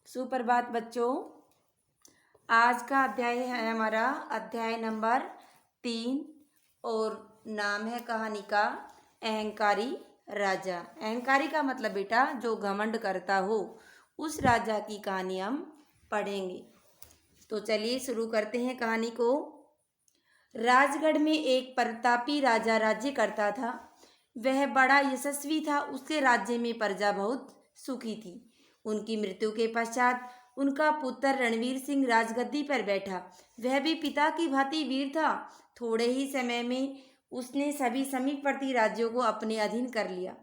सुप्रभात बच्चों। आज का अध्याय है हमारा अध्याय नंबर 3 और नाम है कहानी का अहंकारी राजा। अहंकारी का मतलब बेटा जो घमंड करता हो, उस राजा की कहानी हम पढ़ेंगे। तो चलिए शुरू करते हैं कहानी को। राजगढ़ में एक प्रतापी राजा राज्य करता था। वह बड़ा यशस्वी था। उसके राज्य में प्रजा बहुत सुखी थी। उनकी मृत्यु के पश्चात उनका पुत्र रणवीर सिंह राजगद्दी पर बैठा। वह भी पिता की भांति वीर था। थोड़े ही समय में उसने सभी समीपवर्ती राज्यों को अपने अधीन कर लिया।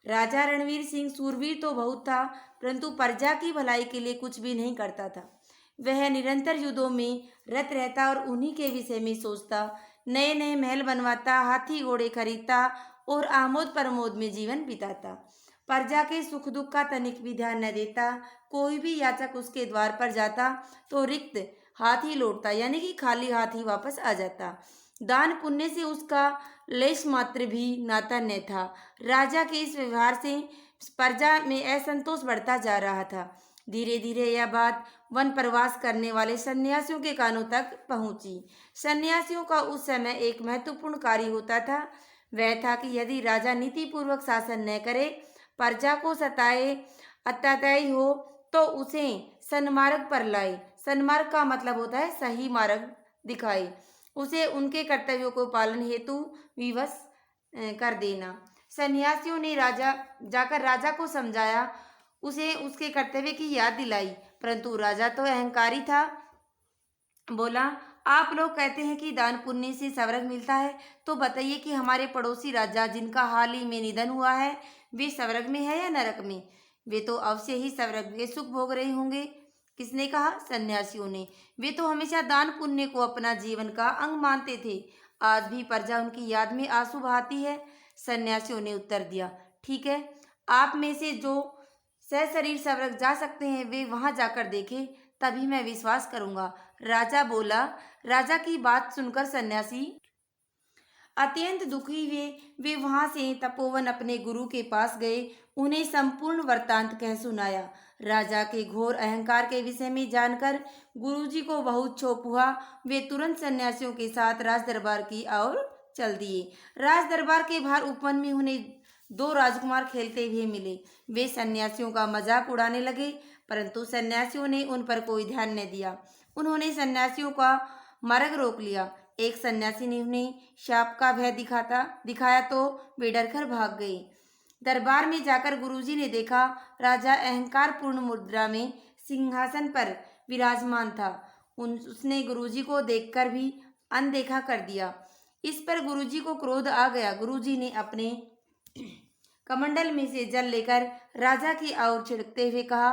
राजा रणवीर सिंह सूरवीर तो बहुत था, परंतु प्रजा की भलाई के लिए कुछ भी नहीं करता था। वह निरंतर युद्धों में रत रहता और उन्हीं के विषय में सोचता। नए नए महल बनवाता, हाथी घोड़े खरीदता और आमोद प्रमोद में जीवन बिताता। प्रजा के सुख दुख का तनिक भी ध्यान न देता। कोई भी याचक उसके द्वार पर जाता तो रिक्त हाथ ही लौटता, यानी कि खाली हाथ ही वापस आ जाता। दान पुण्य से उसका लेश मात्र भी नाता न था। राजा के इस व्यवहार से प्रजा में असंतोष बढ़ता जा रहा था। धीरे धीरे यह बात वन प्रवास करने वाले सन्यासियों के कानों तक पहुंची। सन्यासियों का उस समय एक महत्वपूर्ण कार्य होता था। वह था कि यदि राजा नीतिपूर्वक शासन न करे, प्रजा को सताए, अत्याचारी हो, तो उसे सन्मार्ग पर लाए। सन्मार्ग का मतलब होता है सही मार्ग दिखाए। उसे उनके कर्तव्यों को पालन हेतु विवश कर देना। सन्यासियों ने राजा को समझाया, उसे उसके कर्तव्य की याद दिलाई, परंतु राजा तो अहंकारी था। बोला, आप लोग कहते हैं कि दान पुण्य से स्वर्ग मिलता है, तो बताइए कि हमारे पड़ोसी राजा जिनका हाल ही में निधन हुआ है, वे स्वर्ग में है या नरक में? वे तो अवश्य ही स्वर्ग में सुख भोग रहे होंगे। किसने कहा? सन्यासियों ने। वे तो हमेशा दान पुण्य को अपना जीवन का अंग मानते थे। आज भी प्रजा उनकी याद में आंसू बहाती है। सन्यासियों ने उत्तर दिया, ठीक है, आप में से जो सशरीर स्वर्ग जा सकते हैं वे वहां जाकर देखें, तभी मैं विश्वास करूंगा। राजा बोला। राजा की बात सुनकर सन्यासी अत्यंत दुखी हुए। वे वहां से तपोवन अपने गुरु के पास गए। उन्हें संपूर्ण वृत्तांत कह सुनाया। राजा के घोर अहंकार के विषय में जानकर गुरुजी को बहुत क्षोभ हुआ। वे तुरंत सन्यासियों के साथ राज दरबार की ओर चल दिए। राज दरबार के बाहर उपवन में उन्हें दो राजकुमार खेलते हुए मिले। वे सन्यासियों का मजाक उड़ाने लगे, परंतु सन्यासियों ने उन पर कोई ध्यान न दिया। उन्होंने सन्यासियों का मार्ग रोक लिया। एक सन्यासी ने उन्हें शाप का भय दिखाया तो वे डरकर भाग गए। दरबार में जाकर गुरुजी ने देखा, राजा अहंकार पूर्ण मुद्रा में सिंहासन पर विराजमान था। उसने गुरुजी को देखकर भी अनदेखा कर दिया। इस पर गुरुजी को क्रोध आ गया। गुरुजी ने अपने कमंडल में से जल लेकर राजा की ओर छिड़कते हुए कहा,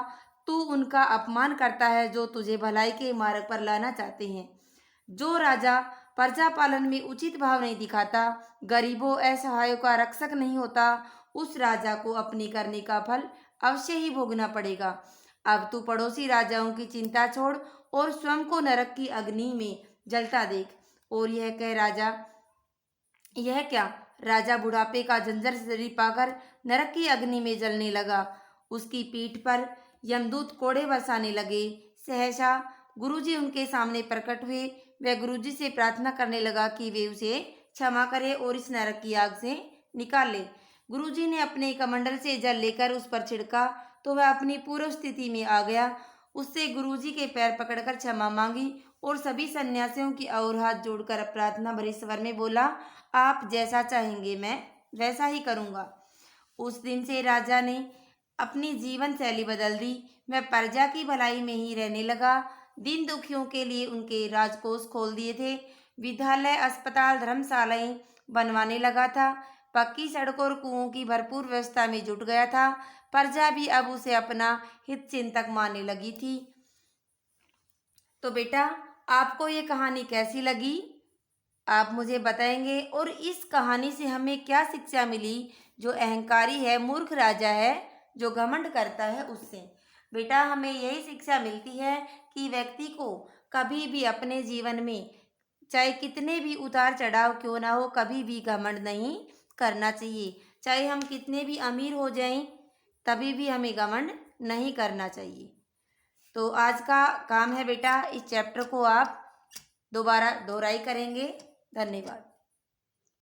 तू उनका अपमान करता है जो तुझे भलाई के मार्ग पर लाना चाहते हैं। जो राजा प्रजा पालन में उचित भाव नहीं दिखाता, गरीबों असहायों का रक्षक नहीं होता, उस राजा को अपने करने का फल अवश्य ही भोगना पड़ेगा। अब तू पड़ोसी राजाओं की चिंता छोड़ और स्वयं को नरक की अग्नि में जलता देख। और यह क्या? राजा बुढ़ापे का जंजर शरीर पाकर नरक की अग्नि में जलने लगा। उसकी पीठ पर यमदूत कोड़े बरसाने लगे। सहसा गुरुजी उनके सामने प्रकट हुए। वह गुरुजी से प्रार्थना करने लगा कि वे उसे क्षमा करे और इस नरक की आग से निकाल ले। गुरुजी ने अपने कमंडल से जल लेकर उस पर छिड़का तो वह अपनी पूर्व स्थिति में आ गया। उससे गुरुजी के पैर पकड़कर क्षमा मांगी और सभी सन्यासियों की ओर हाथ जोड़कर प्रार्थना भरे स्वर में बोला, आप जैसा चाहेंगे मैं वैसा ही करूँगा। उस दिन से राजा ने अपनी जीवन शैली बदल दी। वह प्रजा की भलाई में ही रहने लगा। दीन दुखियों के लिए उनके राजकोष खोल दिए थे। विद्यालय, अस्पताल, धर्मशालाएं बनवाने लगा था। पक्की सड़कों और कुओं की भरपूर व्यवस्था में जुट गया था। प्रजा भी अब उसे अपना हित चिंतक मानने लगी थी। तो बेटा, आपको ये कहानी कैसी लगी? आप मुझे बताएंगे। और इस कहानी से हमें क्या शिक्षा मिली? जो अहंकारी है, मूर्ख राजा है, जो घमंड करता है, उससे बेटा हमें यही शिक्षा मिलती है कि व्यक्ति को कभी भी अपने जीवन में चाहे कितने भी उतार चढ़ाव क्यों ना हो, कभी भी घमंड नहीं करना चाहिए। चाहे हम कितने भी अमीर हो जाएं, तभी भी हमें घमंड नहीं करना चाहिए। तो आज का काम है बेटा, इस चैप्टर को आप दोबारा दोहराई करेंगे। धन्यवाद।